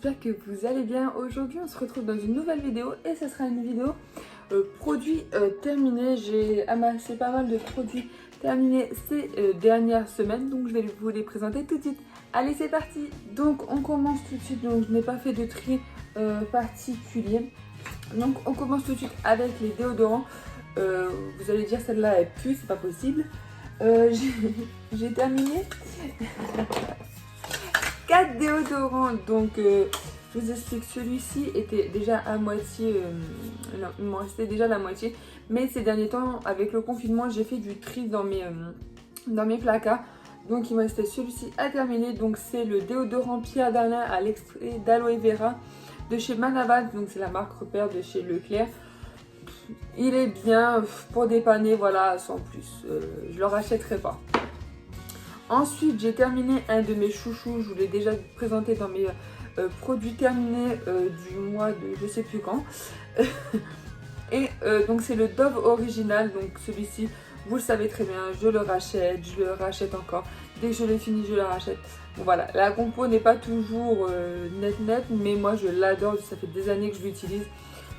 j'espère que vous allez bien. Aujourd'hui on se retrouve dans une nouvelle vidéo et ce sera une vidéo produits terminés. J'ai amassé pas mal de produits terminés ces dernières semaines, donc je vais vous les présenter tout de suite. Allez, c'est parti. Donc on commence tout de suite, donc je n'ai pas fait de tri particulier. Donc on commence tout de suite avec les déodorants. Vous allez dire celle-là elle pue, c'est pas possible. J'ai terminé 4 déodorants, donc je vous explique, celui-ci était déjà à moitié, il m'en restait déjà la moitié, mais ces derniers temps avec le confinement j'ai fait du tri dans mes placards, donc il me restait celui-ci à terminer. Donc c'est le déodorant Pierre Darlin à l'extrait d'aloe vera de chez Manabat, donc c'est la marque repère de chez Leclerc. Il est bien pour dépanner, voilà, sans plus, je le rachèterai pas. Ensuite, j'ai terminé un de mes chouchous, je vous l'ai déjà présenté dans mes produits terminés du mois de je sais plus quand. Et donc c'est le Dove original, donc celui-ci, vous le savez très bien, je le rachète encore. Dès que je l'ai fini, je le rachète. Bon voilà, la compo n'est pas toujours net, mais moi je l'adore, ça fait des années que je l'utilise.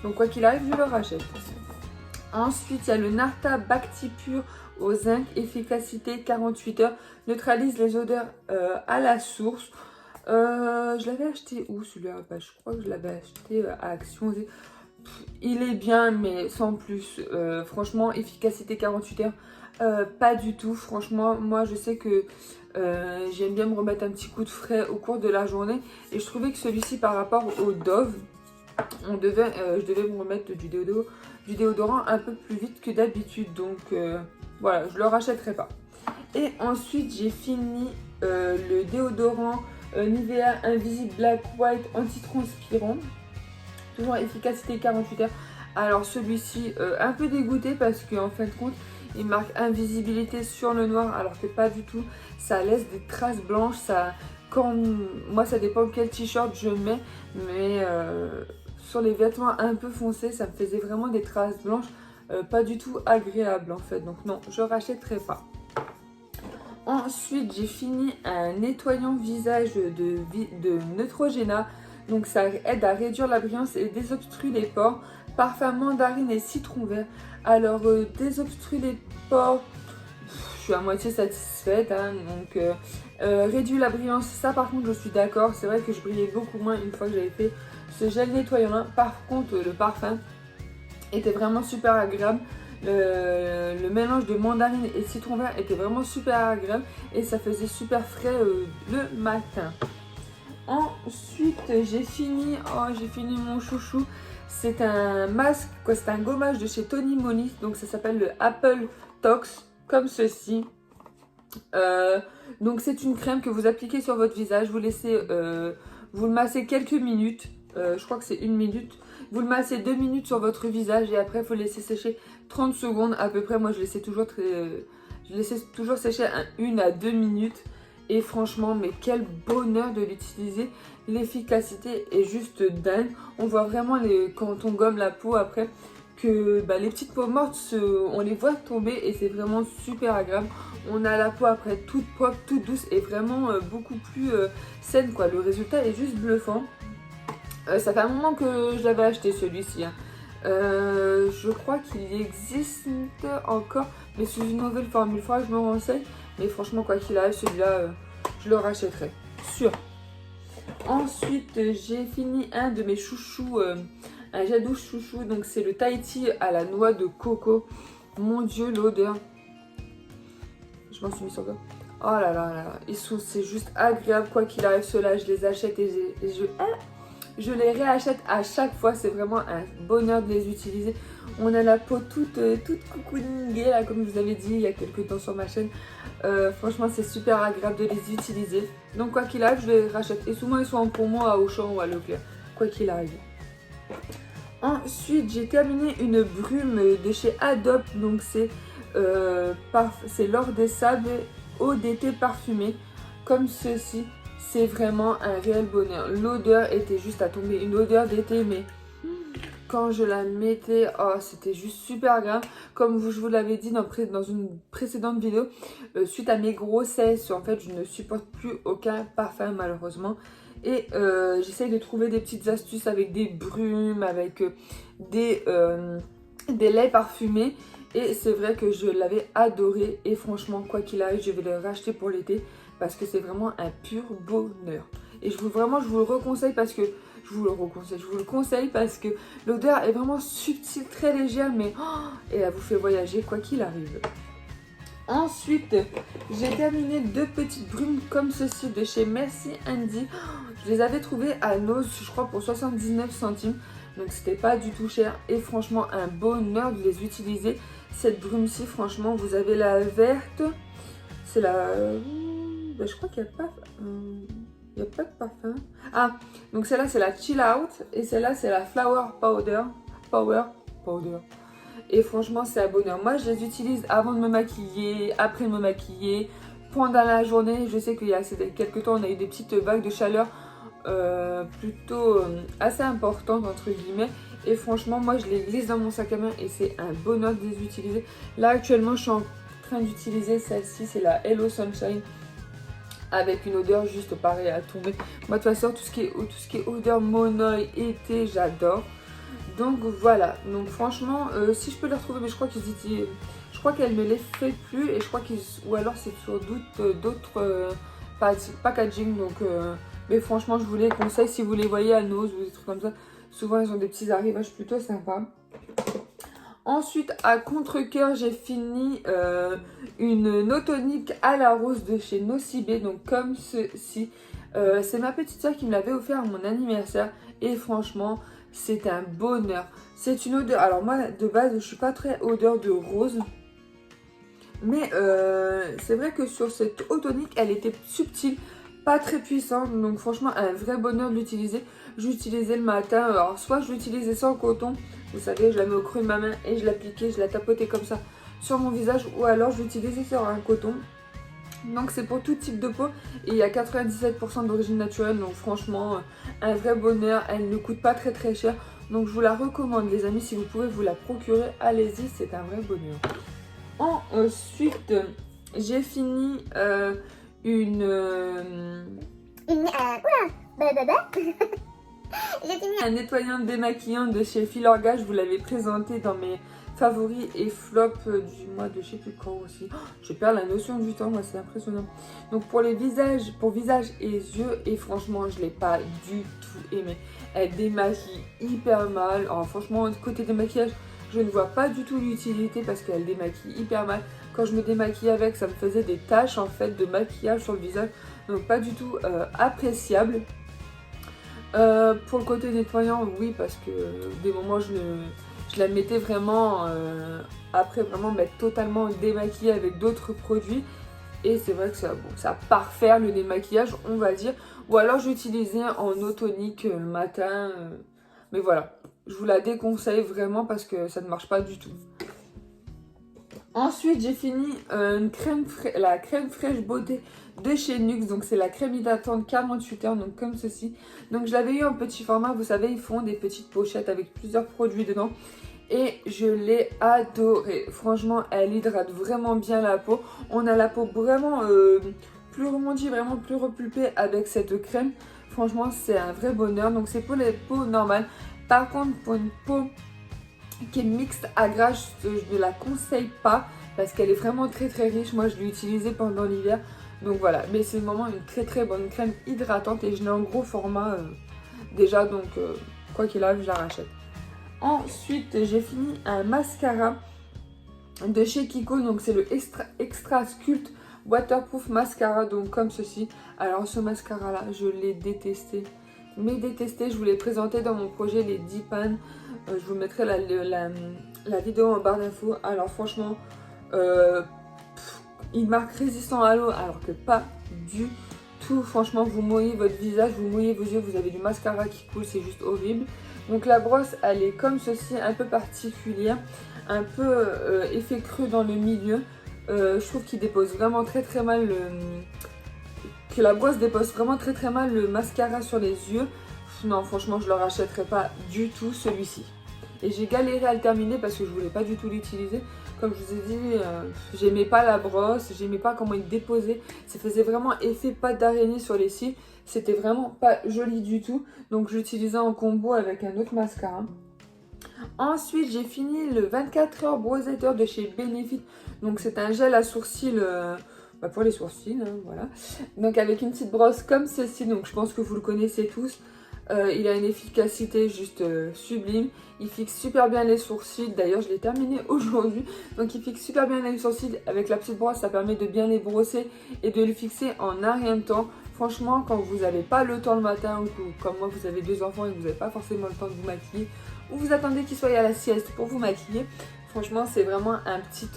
Donc quoi qu'il arrive, je le rachète. Ensuite, il y a le Narta Bacti Pur au zinc, efficacité 48 heures, neutralise les odeurs à la source. Je l'avais acheté où celui-là? Je crois que je l'avais acheté à Action. Il est bien, mais sans plus. Franchement, efficacité 48 heures, pas du tout. Franchement, moi je sais que j'aime bien me remettre un petit coup de frais au cours de la journée. Et je trouvais que celui-ci, par rapport au Dove, je devais me remettre du déodorant un peu plus vite que d'habitude. Donc voilà, je le rachèterai pas. Et ensuite, j'ai fini le déodorant Nivea Invisible Black White Antitranspirant. Toujours efficacité 48 heures. Alors celui-ci, un peu dégoûté parce qu'en fin de compte, il marque invisibilité sur le noir, alors que pas du tout. Ça laisse des traces blanches. Moi, ça dépend quel t-shirt je mets, mais sur les vêtements un peu foncés, ça me faisait vraiment des traces blanches. Pas du tout agréable en fait. Donc non, je rachèterai pas. Ensuite, j'ai fini un nettoyant visage de Neutrogena. Donc ça aide à réduire la brillance et désobstrue les pores. Parfum mandarine et citron vert. Alors désobstrue les pores, je suis à moitié satisfaite. Donc réduit la brillance, ça par contre je suis d'accord. C'est vrai que je brillais beaucoup moins une fois que j'avais fait ce gel nettoyant là. Par contre le parfum était vraiment super agréable. Le mélange de mandarine et citron vert était vraiment super agréable et ça faisait super frais le matin. Ensuite, j'ai fini mon chouchou. C'est un masque, c'est un gommage de chez Tony Moly. Donc ça s'appelle le Apple Tox, comme ceci. Donc c'est une crème que vous appliquez sur votre visage. Vous le massez quelques minutes. Je crois que c'est 1 minute. Vous le massez 2 minutes sur votre visage et après il faut laisser sécher 30 secondes à peu près. Moi je laissais toujours sécher 1 à 2 minutes. Et franchement, mais quel bonheur de l'utiliser. L'efficacité est juste dingue. On voit vraiment quand on gomme la peau après que les petites peaux mortes, on les voit tomber et c'est vraiment super agréable. On a la peau après toute propre, toute douce et vraiment beaucoup plus saine quoi. Le résultat est juste bluffant. Ça fait un moment que je l'avais acheté celui-ci. Je crois qu'il existe encore, mais sous une nouvelle formule. Il faudra que je me renseigne. Mais franchement, quoi qu'il arrive, celui-là, je le rachèterai. Sûr. Ensuite, j'ai fini un de mes chouchous, un gel douche chouchou. Donc, c'est le Tahiti à la noix de coco. Mon Dieu, l'odeur. Je m'en suis mis sur le dos. Oh là là là. C'est juste agréable. Quoi qu'il arrive, ceux-là, je les achète et je les réachète à chaque fois. C'est vraiment un bonheur de les utiliser. On a la peau toute coucouningée là, comme je vous avais dit il y a quelques temps sur ma chaîne. Franchement, c'est super agréable de les utiliser. Donc quoi qu'il arrive, je les rachète. Et souvent, ils sont en promo à Auchan ou à Leclerc. Quoi qu'il arrive. Ensuite, j'ai terminé une brume de chez Adobe. Donc c'est l'or des sables eau d'été parfumée. Comme ceci. C'est vraiment un réel bonheur. L'odeur était juste à tomber. Une odeur d'été, mais quand je la mettais, oh, c'était juste super agréable. Comme je vous l'avais dit dans une précédente vidéo, suite à mes grossesses, en fait, je ne supporte plus aucun parfum malheureusement. Et j'essaye de trouver des petites astuces avec des brumes, avec des laits parfumés. Et c'est vrai que je l'avais adoré. Et franchement, quoi qu'il arrive, je vais le racheter pour l'été. Parce que c'est vraiment un pur bonheur. Et je vous le reconseille parce que... Je vous le conseille parce que l'odeur est vraiment subtile, très légère. Mais et elle vous fait voyager quoi qu'il arrive. Ensuite, j'ai terminé 2 petites brumes comme ceci de chez Merci Andy. Je les avais trouvées à Nose, je crois, pour 79 centimes. Donc, c'était pas du tout cher. Et franchement, un bonheur de les utiliser. Cette brume-ci, franchement, vous avez la verte. C'est la... je crois qu'il n'y a pas... Il n'y a pas de parfum. Ah, donc celle-là, c'est la Chill Out. Et celle-là, c'est la Flower Powder. Power Powder. Et franchement, c'est un bonheur. Moi, je les utilise avant de me maquiller, après de me maquiller, pendant la journée. Je sais qu'il y a quelques temps, on a eu des petites vagues de chaleur plutôt assez importantes, entre guillemets. Et franchement, moi, je les glisse dans mon sac à main et c'est un bonheur de les utiliser. Là, actuellement, je suis en train d'utiliser celle-ci. C'est la Hello Sunshine. Avec une odeur juste pareil à tomber. Moi, de toute façon, tout ce qui est odeur monoï, été, j'adore. Donc voilà, donc franchement, si je peux les retrouver, mais je crois je crois qu'elle ne les fait plus et je crois qu'ils, ou alors c'est sur d'autres packaging. Donc, mais franchement, je vous les conseille si vous les voyez à Nose ou des trucs comme ça. Souvent, ils ont des petits arrivages plutôt sympas. Ensuite, à contre-cœur, j'ai fini une No Tonic à la rose de chez Nocibé, donc comme ceci. C'est ma petite soeur qui me l'avait offert à mon anniversaire et franchement, c'est un bonheur. C'est une odeur, alors moi de base, je suis pas très odeur de rose. Mais c'est vrai que sur cette eau tonique, elle était subtile, pas très puissante. Donc franchement, un vrai bonheur de l'utiliser. J'utilisais le matin, alors soit je l'utilisais sans coton. Vous savez, je la mets au creux de ma main et je l'appliquais, je la tapotais comme ça sur mon visage. Ou alors je l'utilisais sur un coton. Donc c'est pour tout type de peau. Et il y a 97% d'origine naturelle. Donc franchement, un vrai bonheur. Elle ne coûte pas très très cher. Donc je vous la recommande les amis. Si vous pouvez vous la procurer, allez-y, c'est un vrai bonheur. Ensuite, j'ai fini j'ai fini un nettoyant démaquillant de chez Filorga. Je vous l'avais présenté dans mes favoris et flops du mois de je sais plus quand aussi. Je perds la notion du temps, moi c'est impressionnant. Donc pour les visages, pour visage et yeux, et franchement je l'ai pas du tout aimé. Elle démaquille hyper mal. Alors franchement côté démaquillage, je ne vois pas du tout l'utilité parce qu'elle démaquille hyper mal. Quand je me démaquille avec, ça me faisait des taches en fait de maquillage sur le visage. Donc pas du tout appréciable. Pour le côté nettoyant, oui, parce que des moments je la mettais vraiment après vraiment m'être totalement démaquillée avec d'autres produits. Et c'est vrai que ça va parfaire le démaquillage, on va dire. Ou alors j'utilisais en eau tonique le matin. Mais voilà, je vous la déconseille vraiment parce que ça ne marche pas du tout. Ensuite, j'ai fini la crème fraîche beauté de chez NYX. Donc, c'est la crème hydratante 48 heures, donc comme ceci. Donc, je l'avais eu en petit format. Vous savez, ils font des petites pochettes avec plusieurs produits dedans. Et je l'ai adorée. Franchement, elle hydrate vraiment bien la peau. On a la peau vraiment plus rebondie, vraiment plus repulpée avec cette crème. Franchement, c'est un vrai bonheur. Donc, c'est pour les peaux normales. Par contre, pour une peau qui est mixte à gras, je ne la conseille pas parce qu'elle est vraiment très très riche. Moi je l'ai utilisée pendant l'hiver, donc voilà. Mais c'est vraiment une très très bonne crème hydratante et je l'ai en gros format déjà, donc quoi qu'il arrive je la rachète. Ensuite j'ai fini un mascara de chez Kiko, donc c'est le Extra Sculpt Waterproof Mascara, donc comme ceci. Alors ce mascara là je l'ai détesté, mais détesté. Je vous l'ai présenté dans mon projet les 10 pannes. Je vous mettrai la vidéo en barre d'infos. Alors franchement, il marque résistant à l'eau alors que pas du tout. Franchement, vous mouillez votre visage, vous mouillez vos yeux, vous avez du mascara qui coule, c'est juste horrible. Donc la brosse, elle est comme ceci, un peu particulière, un peu effet creux dans le milieu. Je trouve qu'il dépose vraiment très très mal que la brosse dépose vraiment très très mal le mascara sur les yeux. Non, franchement, je ne le rachèterai pas du tout celui-ci. et j'ai galéré à le terminer parce que je voulais pas du tout l'utiliser. Comme je vous ai dit, j'aimais pas la brosse, j'aimais pas comment il déposait. Ça faisait vraiment effet pâte d'araignée sur les cils. C'était vraiment pas joli du tout. Donc j'utilisais en combo avec un autre mascara. Ensuite, j'ai fini le 24 heures Brosator de chez Benefit. Donc c'est un gel à sourcils pour les sourcils, hein, voilà. Donc avec une petite brosse comme celle-ci, donc je pense que vous le connaissez tous. Il a une efficacité juste sublime. Il fixe super bien les sourcils. D'ailleurs, je l'ai terminé aujourd'hui. Donc, il fixe super bien les sourcils. Avec la petite brosse, ça permet de bien les brosser et de les fixer en un rien de temps. Franchement, quand vous n'avez pas le temps le matin ou que, comme moi, vous avez 2 enfants et que vous n'avez pas forcément le temps de vous maquiller ou vous attendez qu'ils soient à la sieste pour vous maquiller, franchement, c'est vraiment un petit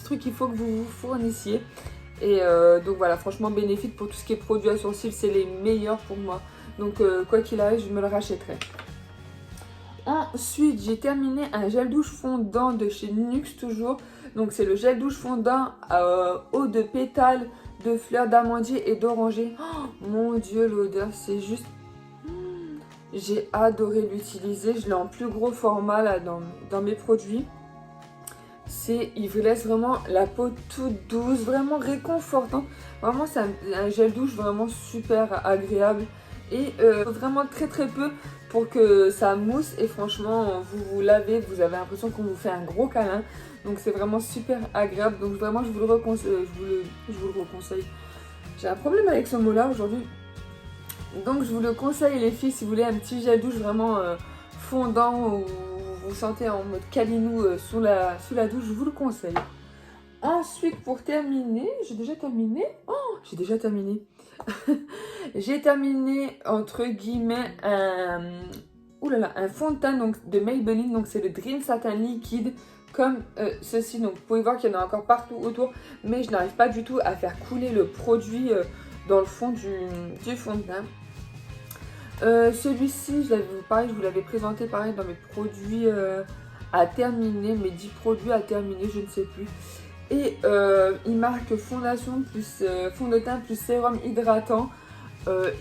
truc qu'il faut que vous vous fournissiez. Et donc voilà, franchement, Benefit pour tout ce qui est produits à sourcils, c'est les meilleurs pour moi. Donc quoi qu'il arrive, je me le rachèterai. Ensuite, j'ai terminé un gel douche fondant de chez NYX toujours. Donc c'est le gel douche fondant eau de pétales, de fleurs d'amandier et d'oranger. Oh, mon dieu, l'odeur, c'est juste... J'ai adoré l'utiliser. Je l'ai en plus gros format là dans mes produits. Il vous laisse vraiment la peau toute douce, vraiment réconfortante. Vraiment, c'est un gel douche vraiment super agréable. Et vraiment très peu pour que ça mousse et franchement vous vous lavez, vous avez l'impression qu'on vous fait un gros câlin, donc c'est vraiment super agréable. Donc vraiment je vous le reconseille. J'ai un problème avec ce mot là aujourd'hui, donc je vous le conseille les filles. Si vous voulez un petit gel douche vraiment fondant ou vous vous sentez en mode câlinou sous la douche, je vous le conseille. Ensuite, pour terminer, j'ai déjà terminé. J'ai terminé entre guillemets un fond de teint donc, de Maybelline. Donc c'est le Dream Satin Liquide comme ceci. Donc vous pouvez voir qu'il y en a encore partout autour, mais je n'arrive pas du tout à faire couler le produit dans le fond du fond de teint. Celui-ci, pareil, je vous l'avais présenté pareil dans mes produits à terminer, mes 10 produits à terminer, je ne sais plus. Et il marque fondation plus fond de teint plus sérum hydratant.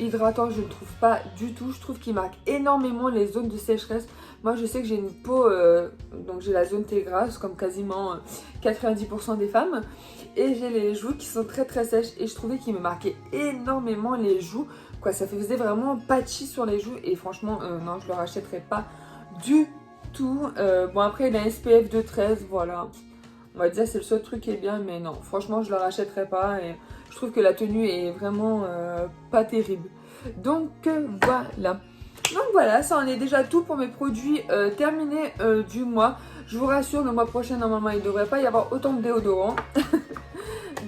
Hydratant, je ne trouve pas du tout. Je trouve qu'il marque énormément les zones de sécheresse. Moi, je sais que j'ai une peau, donc j'ai la zone T grasse, comme quasiment 90% des femmes. Et j'ai les joues qui sont très sèches. Et je trouvais qu'il me marquait énormément les joues. Quoi, ça faisait vraiment patchy sur les joues. Et franchement, non, je ne le rachèterai pas du tout. Bon, après, il a un SPF de 13, voilà. On va dire c'est le seul truc qui est bien, mais non, franchement je ne le rachèterai pas et je trouve que la tenue est vraiment pas terrible. Donc voilà. Donc voilà, ça en est déjà tout pour mes produits terminés du mois. Je vous rassure, le mois prochain normalement il ne devrait pas y avoir autant de déodorants.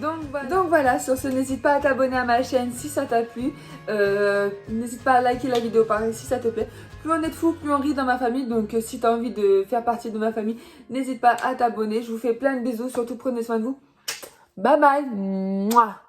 Donc voilà, sur ce, n'hésite pas à t'abonner à ma chaîne si ça t'a plu. N'hésite pas à liker la vidéo pareil si ça te plaît. Plus on est de fous, plus on rit dans ma famille. Donc si tu as envie de faire partie de ma famille, n'hésite pas à t'abonner. Je vous fais plein de bisous, surtout prenez soin de vous. Bye bye. Mouah.